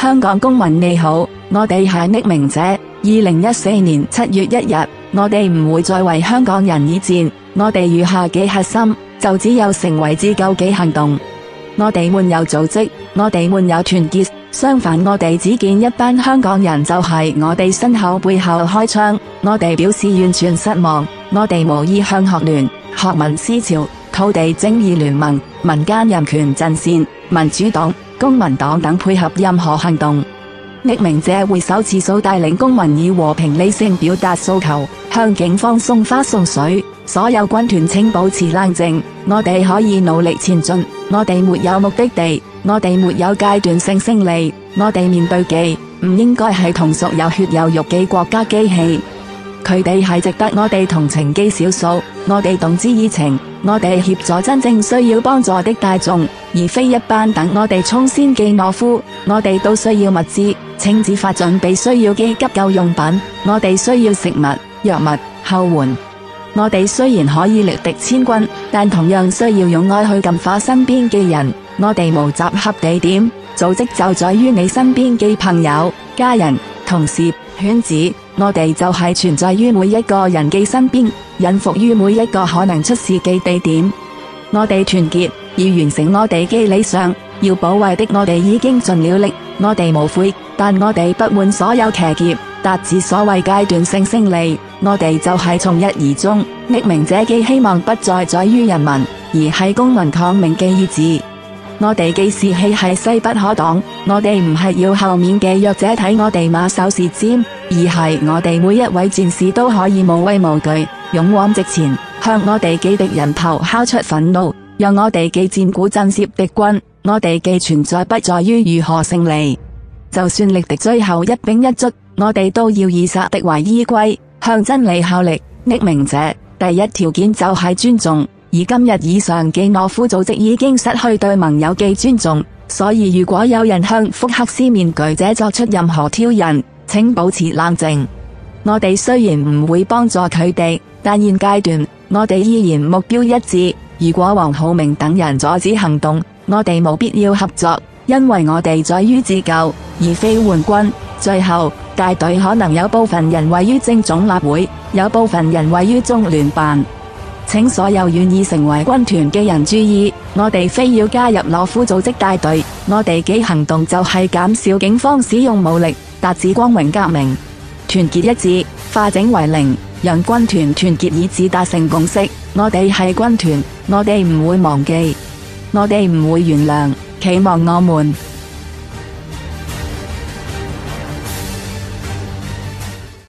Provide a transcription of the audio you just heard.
香港公民你好，我哋係匿名者。2014年7月1日，我哋唔會再為香港人而戰。我哋餘下嘅核心就只有成為自救嘅行動。我哋沒有組織，我哋沒有團結，相反我哋只見一班香港人就係我哋身後背後開槍。我哋表示完全失望。我哋無意向學聯、學民思潮、土地正義聯盟、民間人權陣線、民主黨、公民黨等配合任何行動。匿名者會首次數帶領公民以和平理性表達訴求，向警方送花送水。所有軍團請保持冷靜，我哋可以努力前進。我哋沒有目的地，我哋沒有階段性勝利。我哋面對嘅唔應該係同屬有血有肉嘅國家機器，佢哋係值得我哋同情嘅少數。我哋動之以情，我哋協助真正需要幫助的大眾，而非一班等我哋衝先嘅懦夫。我哋都需要物資，請自發準備需要嘅急救用品。我哋需要食物、藥物、後援。我哋雖然可以力敵千軍，但同樣需要用愛去感化身邊嘅人。我哋無集合地點，組織就在於你身邊嘅朋友、家人、同事、圈子。我哋就係存在於每一個人嘅身邊，隱伏於每一個可能出事嘅地點。我哋團結，要完成我哋嘅理想，要保衛的我哋已經盡了力。我哋無悔，但我哋不滿所有騎劫，達至所謂階段性勝利。我哋就係從一而終。匿名者嘅希望不再在於人民，而係公民抗命嘅意志。我哋嘅士氣係勢不可擋。我哋唔係要後面嘅弱者睇我哋馬首是瞻，而係我哋每一位戰士都可以無畏無懼，勇往直前，向我哋嘅敵人咆哮出憤怒，讓我哋嘅戰鼓震懾敵軍。我哋嘅存在不在於如何勝利，就算力敵最後一兵一卒，我哋都要以殺敵為依歸，向真理效力。匿名者第一條件就係尊重，而今日以上嘅懦夫組織已經失去對盟友嘅尊重，所以如果有人向福克斯面具者作出任何挑釁，請保持冷靜。我哋雖然唔會幫助佢哋，但現階段我哋依然目標一致。如果黃浩明等人阻止行動，我哋冇必要合作，因為我哋在於自救，而非援軍。最後，大隊可能有部分人位於政總立會，有部分人位於中聯辦。請所有願意成為軍團嘅人注意，我哋非要加入懦夫組織大隊，我哋嘅行動就係減少警方使用武力，達至光榮革命。團結一致，化整為零，讓軍團團結一致達成共識。我哋係軍團，我哋唔會忘記，我哋唔會原諒，期望我們